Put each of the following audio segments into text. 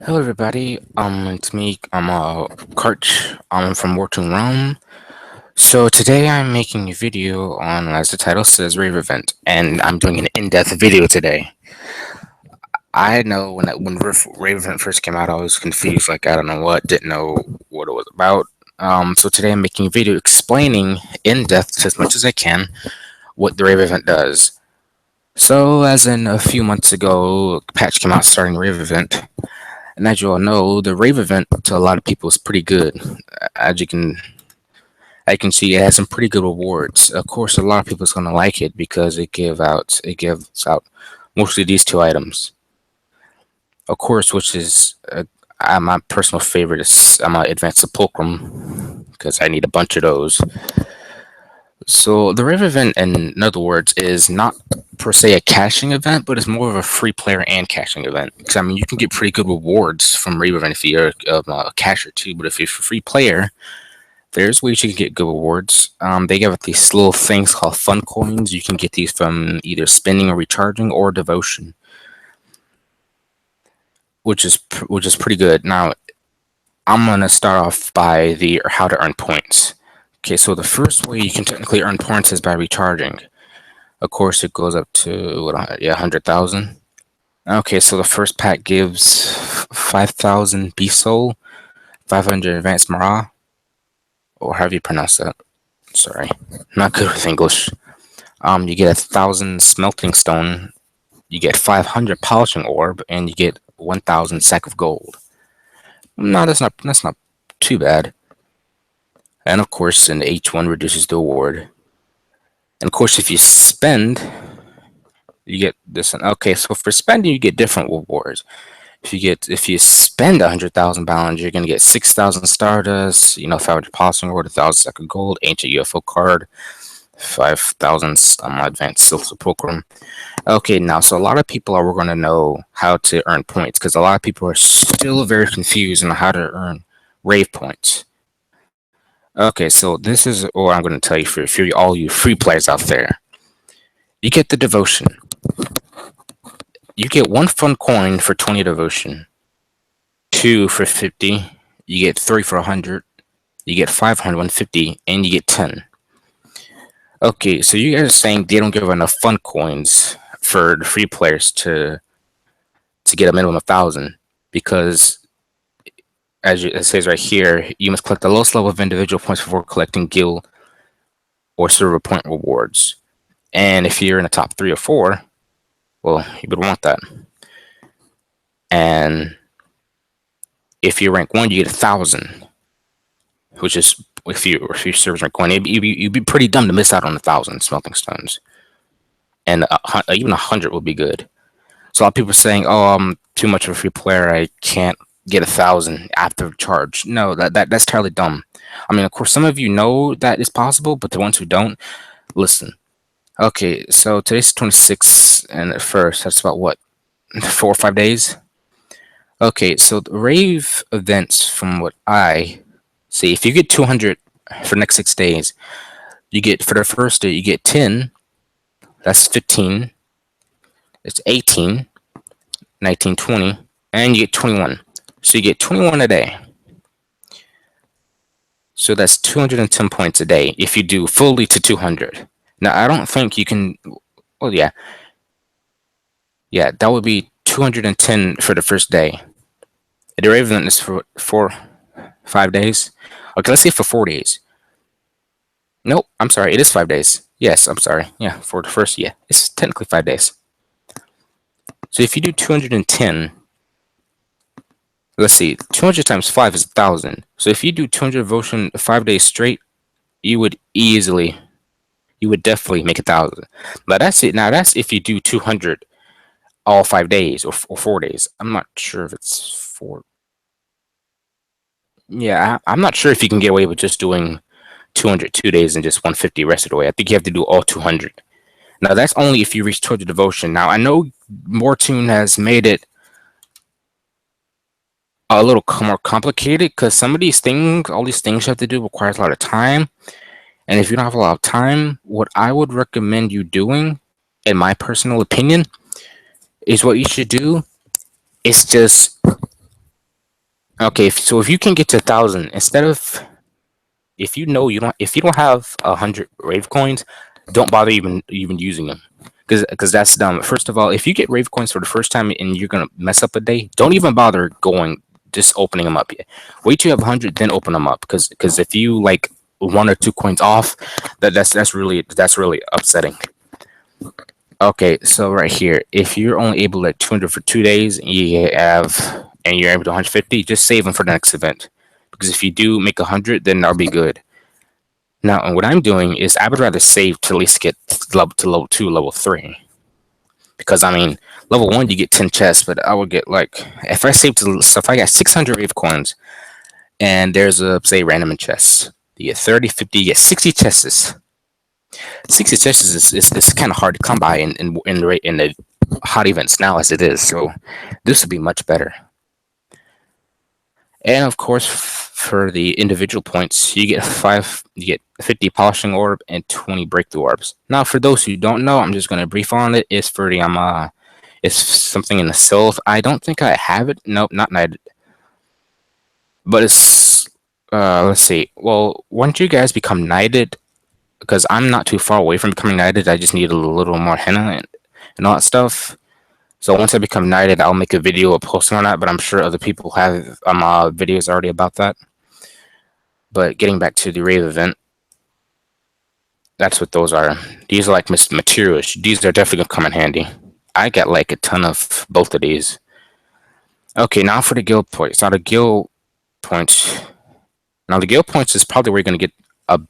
Hello everybody, it's me, Karch, I'm from WartuneRealm. So today I'm making a video on, as the title says, Rave event, and I'm doing an in-depth video today. I know when Rave event first came out, I was confused, like I don't know what, didn't know what it was about. So today I'm making a video explaining in depth as much as I can what the Rave event does. So as in a few months ago, a patch came out starting the Rave event. And as you all know, the Rave event to a lot of people is pretty good. As I can see, it has some pretty good rewards. Of course, a lot of people is gonna like it because it gives out mostly these two items. Of course, which is my personal favorite is Advanced Sepulchrum because I need a bunch of those. So the Rave event, in other words, is not per se a caching event, but it's more of a free player and caching event. Because I mean, you can get pretty good rewards from Rave event if you're a cacher too. But if you're a free player, there's ways you can get good rewards. They give these little things called fun coins. You can get these from either spending or recharging or devotion, which is pretty good. Now, I'm gonna start off by the how to earn points. Okay, so the first way you can technically earn points is by recharging. Of course, it goes up to 100,000. Okay, so the first pack gives 5,000 Beast Soul, 500 Advanced Mara, or however you pronounce that. Sorry, not good with English. You get 1,000 Smelting Stone, you get 500 Polishing Orb, and you get 1,000 Sack of Gold. No, that's not too bad. And of course, an H1 reduces the award. And of course, if you spend, you get this. Okay, so for spending, you get different rewards. If you spend 100,000 balance, you're gonna get 6,000 Stardust. 500 Polishing Orb, 1,000 Sack of Gold, Ancient UFO card, 5,000 Advanced Silver Sepulchrum. Okay, now so a lot of people are going to know how to earn points because a lot of people are still very confused on how to earn Rave points. Okay, so this is what I'm going to tell you for all you free players out there. You get the devotion. You get one fun coin for 20 devotion, 2 for 50, you get 3 for 100, you get 500, 150, and you get 10. Okay, so you guys are saying they don't give enough fun coins for the free players to get a minimum of 1,000 because it says right here, you must collect the lowest level of individual points before collecting guild or server point rewards. And if you're in the top 3 or 4, well, you would want that. And if you rank 1, you get 1,000, which is if you servers rank 1, you'd be pretty dumb to miss out on 1,000 smelting stones. And even 100 would be good. So a lot of people are saying, "Oh, I'm too much of a free player. I can't get 1,000 after charge." No, that's entirely dumb. I mean, of course, some of you know that is possible, but the ones who don't, listen. Okay, so today's 26th, and at first, that's about what, 4 or 5 days. Okay, so the Rave events, from what I see, if you get 200 for the next 6 days, you get for the first day you get 10. That's 15. It's 18, 19, 20, and you get 21. So you get 21 a day. So that's 210 points a day if you do fully to 200. Now, I don't think you can... Well, yeah. Yeah, that would be 210 for the first day. The Rave event is for 5 days. Okay, let's say for 4 days. Nope, I'm sorry, it is 5 days. Yes, I'm sorry. Yeah, for the first, yeah, it's technically 5 days. So if you do 210, let's see, 200 times 5 is 1,000. So if you do 200 devotion 5 days straight, you would definitely make 1,000. But that's it. Now that's if you do 200 all 5 days or 4 days. I'm not sure if it's 4. Yeah, I'm not sure if you can get away with just doing 200 2 days and just 150 rest of the way. I think you have to do all 200. Now that's only if you reach 200 devotion. Now I know Wartune has made it a little more complicated because some of these things, all these things you have to do requires a lot of time. And if you don't have a lot of time, what I would recommend you doing, in my personal opinion, is what you should do is just Okay, so if you can get to 1,000, instead of, if you know you don't, if you don't have 100 Rave coins, don't bother even using them, because that's dumb. First of all, if you get Rave coins for the first time and you're gonna mess up a day, don't even bother going, just opening them up yet. Wait till you have 100, then open them up, because if you like 1 or 2 coins off, that's really upsetting. Okay, so right here, if you're only able to 200 for 2 days, and you're able to 150, just save them for the next event. Because if you do make 100, then that'll be good. Now, what I'm doing is I would rather save to at least get level 2, level 3. Because I mean, level 1 you get 10 chests, but I would get like, if I save to, so if I got 600 Rave coins and there's a say random chest, you get 30, 50, you get 60 chests. 60 chests is kind of hard to come by in the hot events now as it is. So this would be much better. And of course, for the individual points, you get 50 polishing orb and 20 breakthrough orbs. Now, for those who don't know, I'm just going to brief on it. It's for the it's something in the Sylph. I don't think I have it. Nope, not knighted. But it's let's see. Well, once you guys become knighted, because I'm not too far away from becoming knighted, I just need a little more henna and all that stuff. So once I become knighted, I'll make a video or posting on that. But I'm sure other people have videos already about that. But getting back to the Rave event, that's what those are. These are like materials. These are definitely gonna come in handy. I got like a ton of both of these. Okay, now for the guild points. Now the guild points. Now the guild points is probably where you're gonna get a.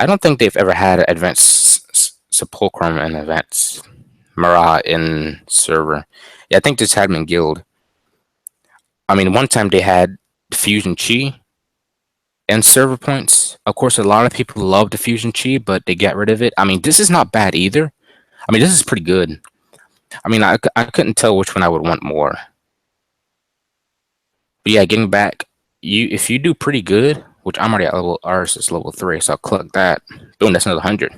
I don't think they've ever had advanced sepulchrum and advanced Mara in server. Yeah, I think this had them in guild. I mean, one time they had fusion chi and server points. Of course, a lot of people love the fusion chi, but they get rid of it. I mean, this is not bad either. I mean, this is pretty good. I mean, I couldn't tell which one I would want more. But yeah, getting back, if you do pretty good, which I'm already at level, ours is level 3, so I'll click that. Boom, that's another 100.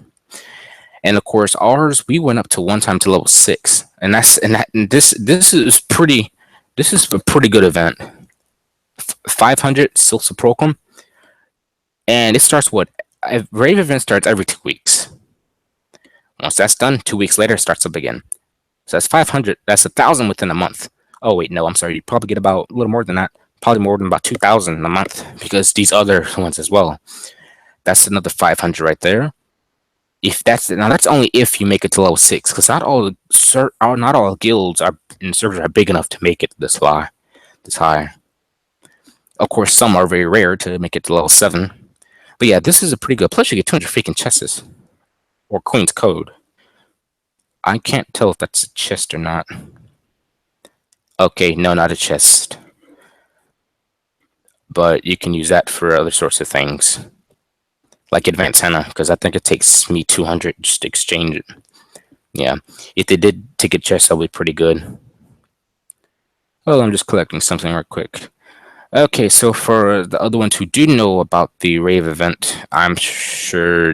And of course, ours we went up to one time to level 6, and this is pretty. This is a pretty good event. 500 Silk Sepulchrum, and it starts what? Rave event starts every 2 weeks. Once that's done, 2 weeks later, it starts up again. So that's 500. That's 1,000 within a month. Oh wait, no, I'm sorry. You probably get about a little more than that. Probably more than about 2,000 a month because these other ones as well. That's another 500 right there. If that's now, that's only if you make it to level 6, because not all guilds are and servers are big enough to make it this high. Of course, some are very rare to make it to level 7. But yeah, this is a pretty good. Plus, you get 200 freaking chests or Queen's Code. I can't tell if that's a chest or not. Okay, no, not a chest. But you can use that for other sorts of things. Like advanced henna, because I think it takes me 200 just to exchange it. Yeah, if they did take a chest, that would be pretty good. Oh, I'm just collecting something real quick. Okay, so for the other ones who do know about the Rave event, I'm sure,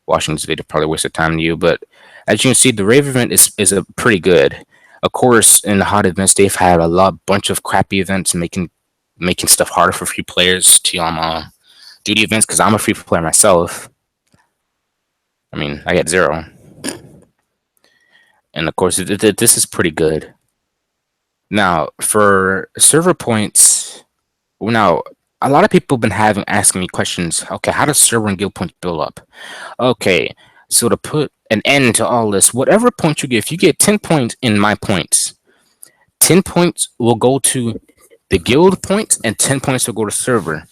watching this video probably wasted time to you, but as you can see, the Rave event is a pretty good. Of course, in the hot events, they've had a bunch of crappy events, making stuff harder for free players to do the events. Because I'm a free player myself. I mean, I got 0, and of course, this is pretty good. Now for server points, now a lot of people have been asking me questions. Okay, how does server and guild points build up? Okay, so to put an end to all this, whatever points you get, if you get 10 points in my points, 10 points will go to the guild points and 10 points will go to server.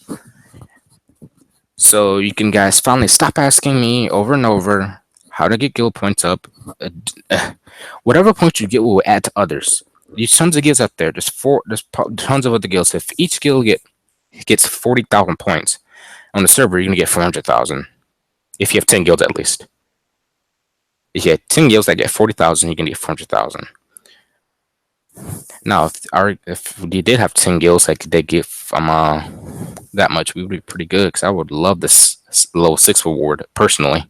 So you can guys finally stop asking me over and over how to get guild points up. Whatever points you get will add to others. There's tons of guilds out there. There's tons of other guilds. If each guild gets 40,000 points on the server, you're gonna get 400,000. If you have 10 guilds at least. If you have 10 guilds that get 40,000, you can get 400,000. Now, if you did have 10 guilds that they give that much, we would be pretty good. Because I would love this level 6 reward personally.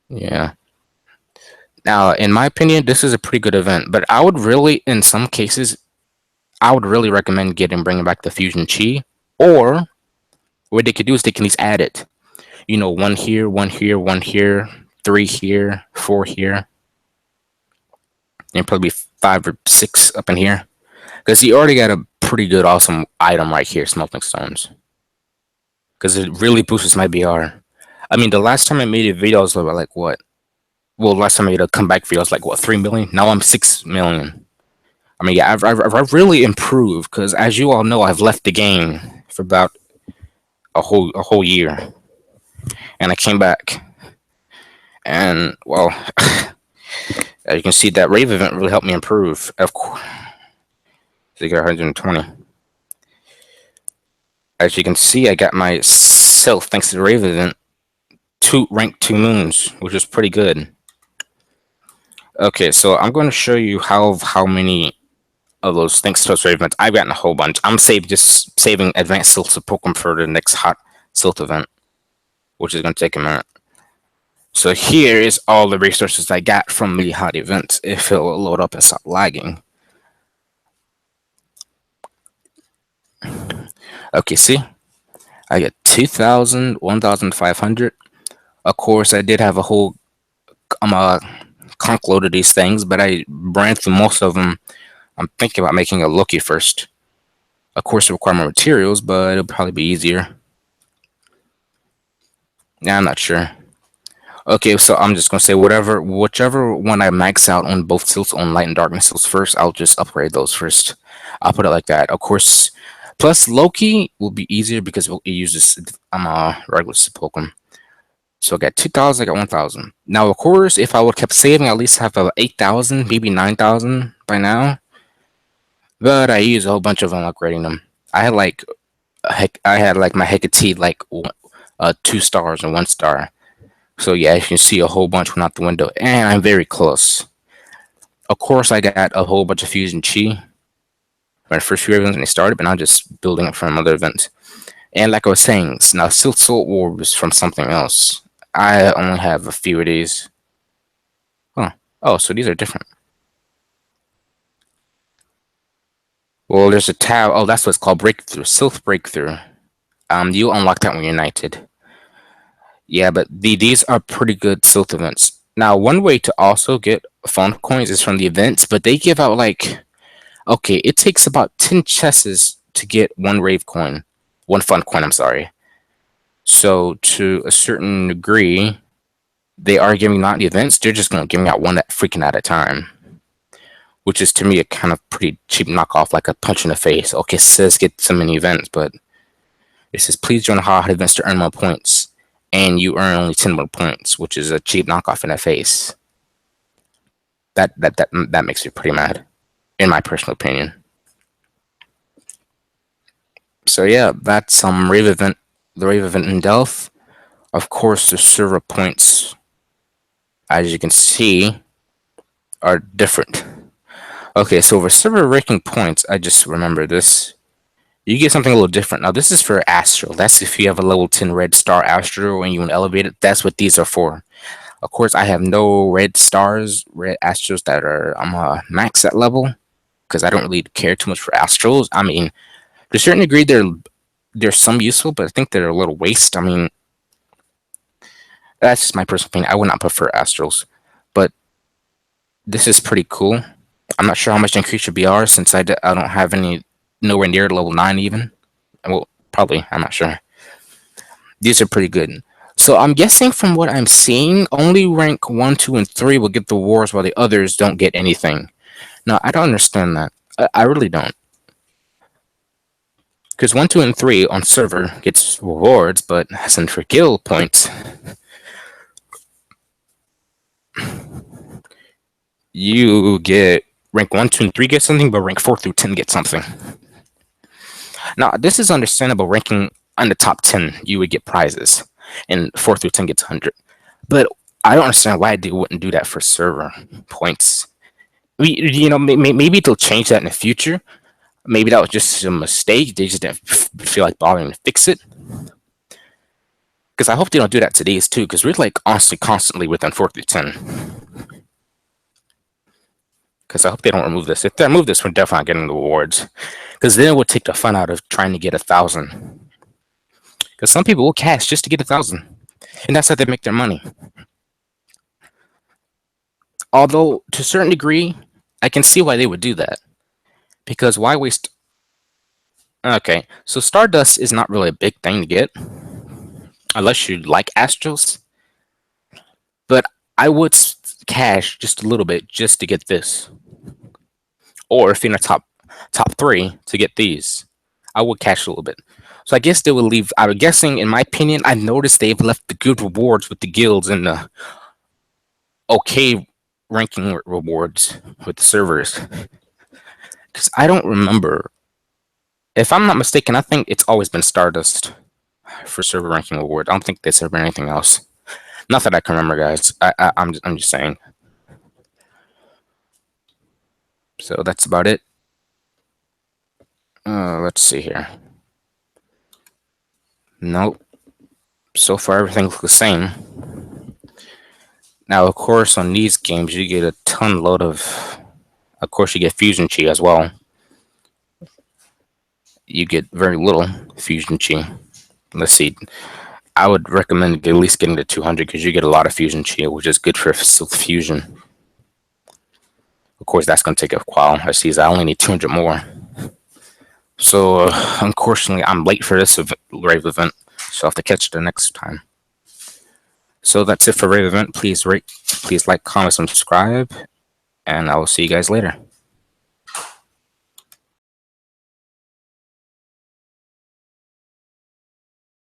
Yeah. Now, in my opinion, this is a pretty good event, but I would really, in some cases, I would really recommend bringing back the Fusion Chi, or what they could do is they can at least add it. You know, one here, one here, one here, three here, four here, and probably five or six up in here. Because you already got a pretty good, awesome item right here, smelting stones. Because it really boosts my BR. I mean, the last time I made a video, I was like, what? Well, last time I made a comeback video, I was like, what, 3 million? Now I'm 6 million. I mean, yeah, I've really improved. Because as you all know, I've left the game for about a whole year. And I came back. And, well, as you can see, that Rave event really helped me improve. Of course. So you got 120. As you can see, I got myself, thanks to the Rave event, rank 2 moons, which is pretty good. Okay, so I'm going to show you how many of those thanks to those Rave events. I've gotten a whole bunch. I'm just saving advanced silts of Pokemon for the next hot silt event, which is going to take a minute. So here is all the resources I got from the hot events. If it will load up and stop lagging. Okay, see? I get 2,000, 1,500. Of course, I did have a whole conch load of these things, but I ran through most of them. I'm thinking about making a Loki first. Of course, it requires more materials, but it'll probably be easier. Yeah, I'm not sure. Okay, so I'm just gonna say whichever one I max out on both silts, on light and darkness silts first, I'll just upgrade those first. I'll put it like that. Of course, plus Loki will be easier because it uses regular Pokemon. So I got 2,000, I got 1,000. Now, of course, if I would kept saving, I at least have 8,000, maybe 9,000 by now. But I used a whole bunch of them upgrading them. I had like my Hecate like 2 stars and 1 star. So yeah, you can see a whole bunch went out the window, and I'm very close. Of course, I got a whole bunch of Fusion Chi when the first few events when they started, but I'm just building up from other events. And like I was saying, now Silt Salt War is from something else. I only have a few of these. Huh. Oh, so these are different. Well, there's a tab. Oh, that's what it's called, Breakthrough. Silt Breakthrough. You unlock that when you're knighted. Yeah, but these are pretty good Silt events. Now, one way to also get phone coins is from the events, but they give out like, okay, it takes about 10 chesses to get 1 Rave coin. 1 fun coin, I'm sorry. So, to a certain degree, they are giving out the events. They're just going to give me out one freaking at a time. Which is, to me, a kind of pretty cheap knockoff, like a punch in the face. Okay, it says get so many events, but it says, please join the hot events to earn more points. And you earn only 10 more points, which is a cheap knockoff in the face. That makes me pretty mad, in my personal opinion. So yeah, that's Rave event, the Rave event in Delph. Of course, the server points, as you can see, are different. Okay, so for server ranking points, I just remember this. You get something a little different. Now, this is for Astral. That's if you have a level 10 red star Astral and you want to elevate it. That's what these are for. Of course, I have no red stars, red Astrals that are max at level because I don't really care too much for Astrals. I mean, to a certain degree, they're some useful, but I think they're a little waste. I mean, that's just my personal opinion. I would not prefer Astrals, but this is pretty cool. I'm not sure how much to increase your BR since I don't have any nowhere near level 9 even. Well, probably. I'm not sure. These are pretty good. So I'm guessing from what I'm seeing, only rank 1, 2, and 3 will get the rewards while the others don't get anything. Now, I don't understand that. I really don't. Because 1, 2, and 3 on server gets rewards, but as in for guild points, you get rank 1, 2, and 3 get something, but rank 4 through 10 get something. Now, this is understandable. Ranking on the top 10, you would get prizes, and 4 through 10 gets 100. But I don't understand why they wouldn't do that for server points. Maybe they'll change that in the future. Maybe that was just a mistake. They just didn't feel like bothering to fix it. Because I hope they don't do that to these too, because we're like honestly constantly within 4 through 10. because I hope they don't remove this. If they remove this, we're definitely not getting the rewards, because then it would take the fun out of trying to get 1,000. Because some people will cash just to get 1,000, and that's how they make their money. Although to a certain degree, I can see why they would do that, because why waste? Okay, so Stardust is not really a big thing to get unless you like Astros, but I would cash just a little bit just to get this, or if you're in the top 3 to get these, I would cash a little bit. So I guess they will leave. I'm guessing, in my opinion, I've noticed they've left the good rewards with the guilds and the okay ranking rewards with the servers. Because I don't remember. If I'm not mistaken, I think it's always been Stardust for server ranking reward. I don't think they serve anything else. Not that I can remember, guys. I'm just saying. So that's about it. Let's see here. Nope. So far, everything looks the same. Now, of course, on these games, you get a ton load of... Of course, you get Fusion Chi as well. You get very little Fusion Chi. Let's see. I would recommend at least getting to 200 because you get a lot of Fusion Chi, which is good for fusion. Of course, that's going to take a while. I see I only need 200 more. So, unfortunately, I'm late for this Rave event, so I'll have to catch it the next time. So that's it for Rave event. Please rate, please like, comment, subscribe, and I will see you guys later.